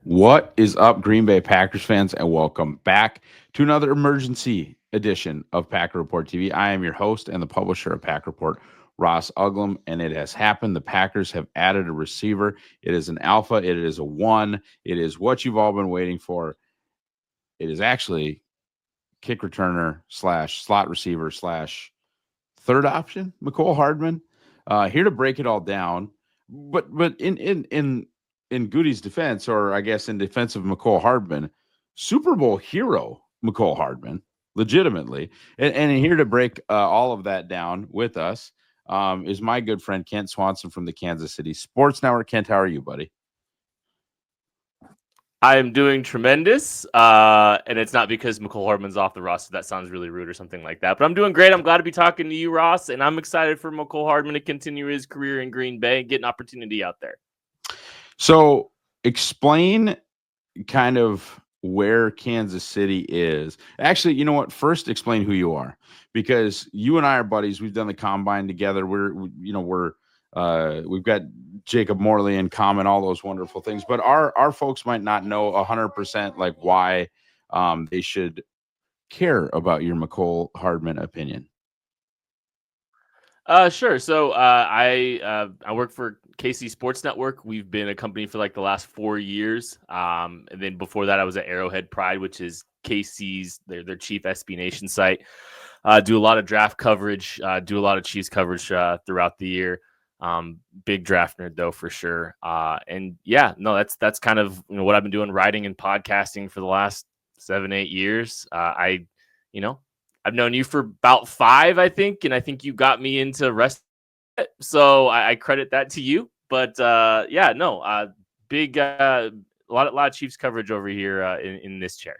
What is up, Green Bay Packers fans, and welcome back to another emergency edition of Packer Report TV. I am your host and the publisher of Packer Report, Ross Uglem, and it has happened. The Packers have added a receiver. It is an alpha. It is a one. It is what you've all been waiting for. It is actually kick returner slash slot receiver slash third option, Mecole Hardman. Here to break it all down. But in Goody's defense, or I guess in defense of Mecole Hardman, Super Bowl hero Mecole Hardman, legitimately. And here to break all of that down with us is my good friend Kent Swanson from the Kansas City Sports Network. Kent, how are you, buddy? I am doing tremendous, and it's not because Mecole Hardman's off the roster. That sounds really rude or something like that. But I'm doing great. I'm glad to be talking to you, Ross, and I'm excited for Mecole Hardman to continue his career in Green Bay and get an opportunity out there. So explain kind of where Kansas City is. Actually, you know what? First, explain who you are, because you and I are buddies. We've done the combine together. We've got Jacob Morley in common, all those wonderful things. But our folks might not know 100% like why they should care about your Mecole Hardman opinion. Sure. So I work for KC Sports Network. We've been a company for like the last 4 years. And then before that, I was at Arrowhead Pride, which is KC's their chief SB Nation site. Do a lot of draft coverage. Do a lot of Chiefs coverage throughout the year. Big draft nerd though for sure. And yeah, no, that's kind of what I've been doing, writing and podcasting for the last 7-8 years. I've known you for about 5, I think, and I think you got me into wrestling. So I credit that to you. But big a lot of Chiefs coverage over here in this chair.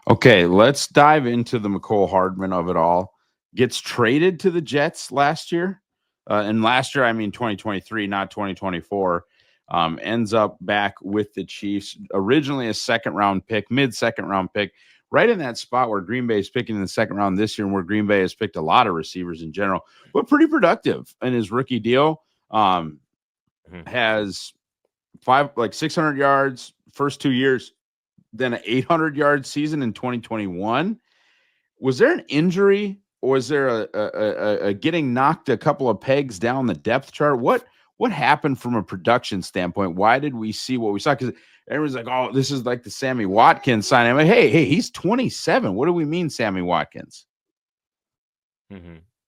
Okay, let's dive into the Mecole Hardman of it all. Gets traded to the Jets last year. And last year, I mean 2023, not 2024. Ends up back with the Chiefs. Originally a second-round pick, mid-second-round pick, right in that spot where Green Bay is picking in the second round this year and where Green Bay has picked a lot of receivers in general, but pretty productive in his rookie deal. Has 600 yards first 2 years, then an 800-yard season in 2021. Was there an injury, or was there a getting knocked a couple of pegs down the depth chart? What happened from a production standpoint? Why did we see what we saw? Because everyone's like, oh, this is like the Sammy Watkins sign. I'm like, hey, he's 27. What do we mean, Sammy Watkins?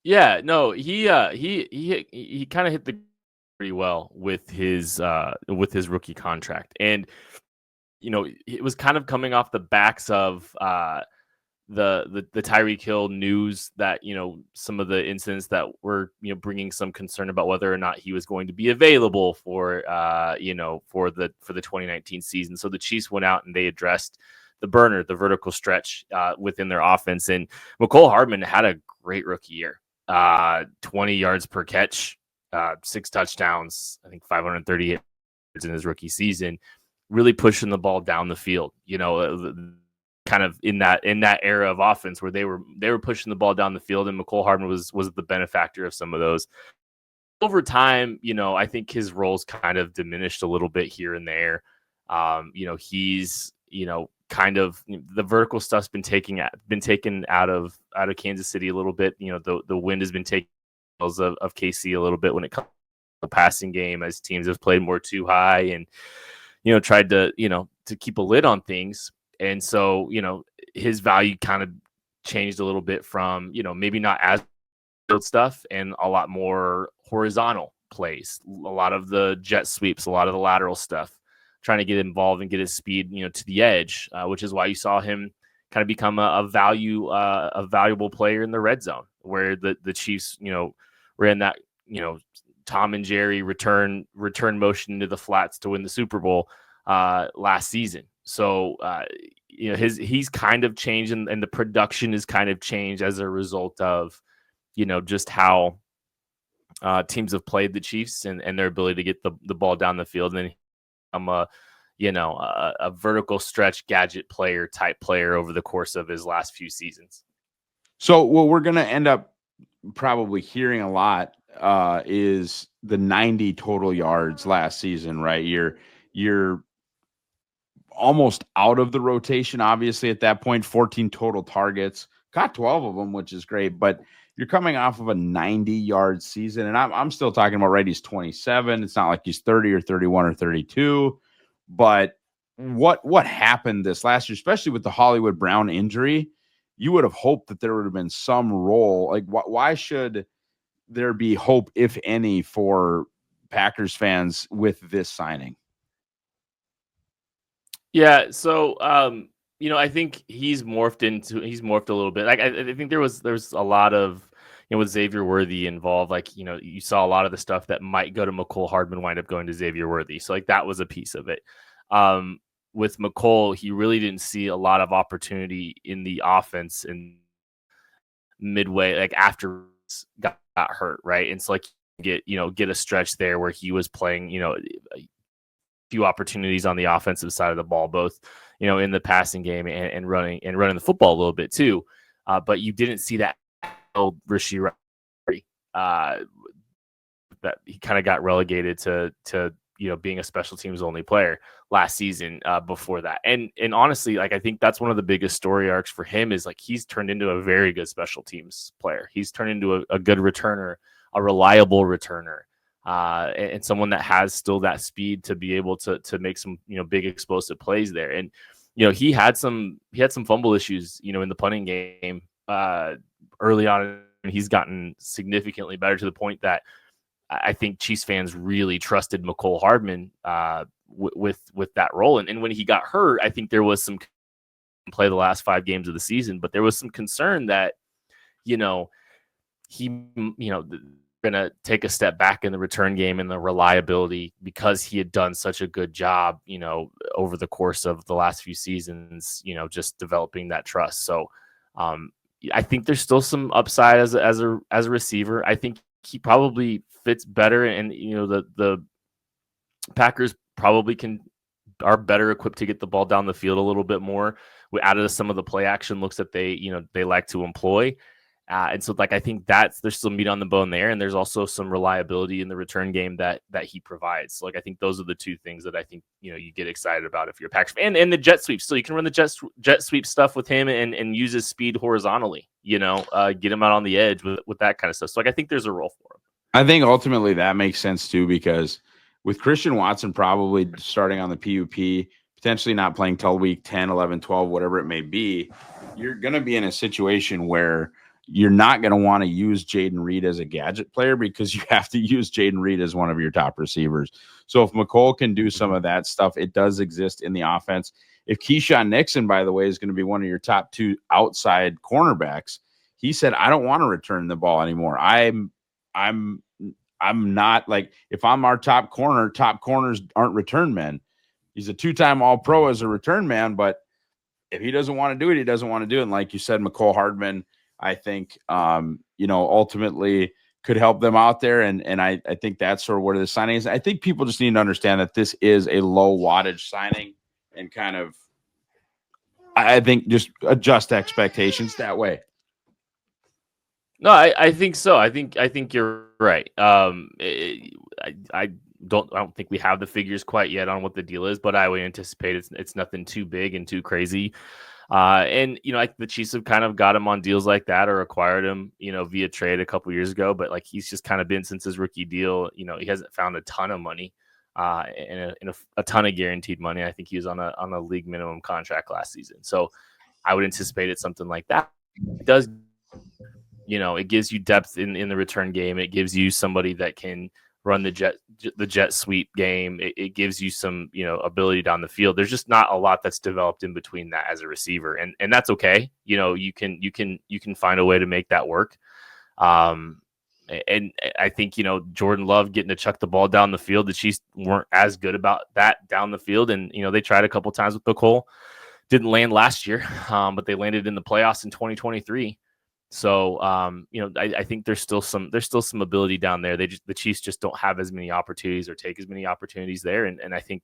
Yeah, no, he kind of hit the pretty well with his rookie contract, and it was kind of coming off the backs of the Tyreek Hill news that some of the incidents that were bringing some concern about whether or not he was going to be available for the 2019 season. So the Chiefs went out and they addressed the vertical stretch within their offense, and Mecole Hardman had a great rookie year. 20 yards per catch, 6 touchdowns, I think 538 yards in his rookie season, really pushing the ball down the field. Kind of in that era of offense where they were pushing the ball down the field, and Mecole Hardman was the benefactor of some of those. Over time, I think his roles kind of diminished a little bit here and there. He's kind of the vertical stuff's been taken out of Kansas City a little bit. The wind has been taking of KC a little bit when it comes to the passing game, as teams have played more too high and tried to keep a lid on things. And so, his value kind of changed a little bit from, maybe not as field stuff and a lot more horizontal plays, a lot of the jet sweeps, a lot of the lateral stuff, trying to get involved and get his speed, to the edge, which is why you saw him kind of become a valuable player in the red zone, where the Chiefs, ran that, Tom and Jerry return motion into the flats to win the Super Bowl last season. So, he's kind of changed, and the production is kind of changed as a result of, just how teams have played the Chiefs and their ability to get the ball down the field. And then I'm a vertical stretch gadget type player over the course of his last few seasons. So what we're going to end up probably hearing a lot is the 90 total yards last season, right? You're almost out of the rotation, obviously, at that point. 14 total targets, caught 12 of them, which is great. But you're coming off of a 90-yard season, and I'm still talking about, right, he's 27. It's not like he's 30 or 31 or 32. But what happened this last year, especially with the Hollywood Brown injury, you would have hoped that there would have been some role. Like, why should there be hope, if any, for Packers fans with this signing? Yeah, so I think he's morphed a little bit. Like I think there's a lot of with Xavier Worthy involved. Like you saw a lot of the stuff that might go to Mecole Hardman wind up going to Xavier Worthy. So like that was a piece of it. With Mecole, he really didn't see a lot of opportunity in the offense and midway, like after got hurt, right? And so like get a stretch there where he was playing, a few opportunities on the offensive side of the ball, both in the passing game and running the football a little bit too. But you didn't see that Rasheed that he kind of got relegated to being a special teams only player last season before that. And honestly, like I think that's one of the biggest story arcs for him is like he's turned into a very good special teams player. He's turned into a good returner, a reliable returner, and someone that has still that speed to be able to make some big explosive plays there. And he had some fumble issues in the punting game early on, and he's gotten significantly better to the point that I think Chiefs fans really trusted Mecole Hardman with that role. And when he got hurt, I think there was some play the last 5 games of the season, but there was some concern that he going to take a step back in the return game and the reliability because he had done such a good job, over the course of the last few seasons, just developing that trust. So I think there's still some upside as a receiver. I think he probably fits better, and the Packers probably are better equipped to get the ball down the field a little bit more out of some of the play action looks that they like to employ. And so like I think there's some meat on the bone there, and there's also some reliability in the return game that he provides. So like I think those are the two things that I think you get excited about if you're a Packers fan. And the jet sweep, so you can run the jet sweep stuff with him and use his speed horizontally. Get him out on the edge with that kind of stuff. So like I think there's a role for him. I think ultimately that makes sense too, because with Christian Watson probably starting on the PUP, potentially not playing till week 10, 11, 12, whatever it may be, you're going to be in a situation where you're not going to want to use Jaden Reed as a gadget player because you have to use Jaden Reed as one of your top receivers. So if Mecole can do some of that stuff, it does exist in the offense. If Keyshawn Nixon, by the way, is going to be one of your top 2 outside cornerbacks, he said, I don't want to return the ball anymore. I'm not, like, if I'm our top corners aren't return men. He's a 2-time All-Pro as a return man, but if he doesn't want to do it, he doesn't want to do it. And like you said, Mecole Hardman, I think, ultimately could help them out there. And I think that's sort of what the signing is. I think people just need to understand that this is a low wattage signing and kind of, I think, just adjust expectations that way. No, I think so. I think you're right. I don't think we have the figures quite yet on what the deal is, but I would anticipate it's nothing too big and too crazy. And like the Chiefs have kind of got him on deals like that or acquired him, via trade a couple years ago. But like he's just kind of been since his rookie deal. He hasn't found a ton of money, and a ton of guaranteed money. I think he was on a league minimum contract last season. So I would anticipate it's something like that. It does. It gives you depth in the return game. It gives you somebody that can run the jet sweep game. It gives you some, ability down the field. There's just not a lot that's developed in between that as a receiver. And that's okay. You can find a way to make that work. And I think, Jordan Love getting to chuck the ball down the field, the Chiefs weren't as good about that down the field. And, they tried a couple times with Mecole. Didn't land last year, but they landed in the playoffs in 2023. So, I think there's still some ability down there. The Chiefs just don't have as many opportunities or take as many opportunities there. And I think,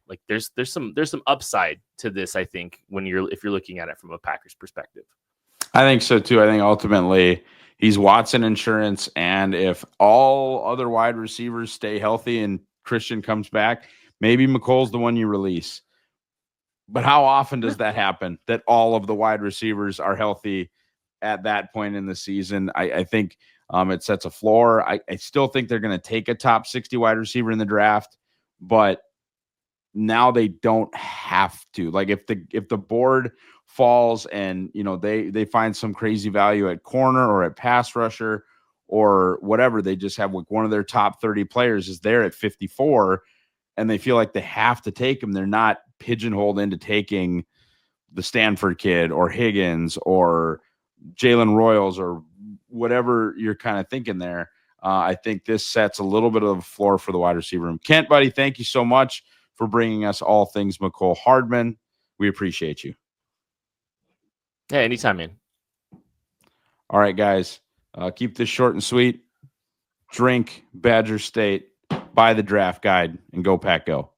like there's some upside to this, I think, if you're looking at it from a Packers perspective. I think so too. I think ultimately he's Watson insurance. And if all other wide receivers stay healthy and Christian comes back, maybe Mecole's the one you release. But how often does that happen, that all of the wide receivers are healthy at that point in the season? I think it sets a floor. I still think they're going to take a top 60 wide receiver in the draft, but now they don't have to. Like if the board falls and they find some crazy value at corner or at pass rusher or whatever, they just have like one of their top 30 players is there at 54 and they feel like they have to take him. They're not pigeonholed into taking the Stanford kid or Higgins or Jalen Royals or whatever you're kind of thinking there. I think this sets a little bit of a floor for the wide receiver room. Kent, buddy, thank you so much for bringing us all things Mecole Hardman. We appreciate you. Yeah, anytime, man. All right, guys, keep this short and sweet. Drink Badger State, buy the draft guide, and go Pack Go.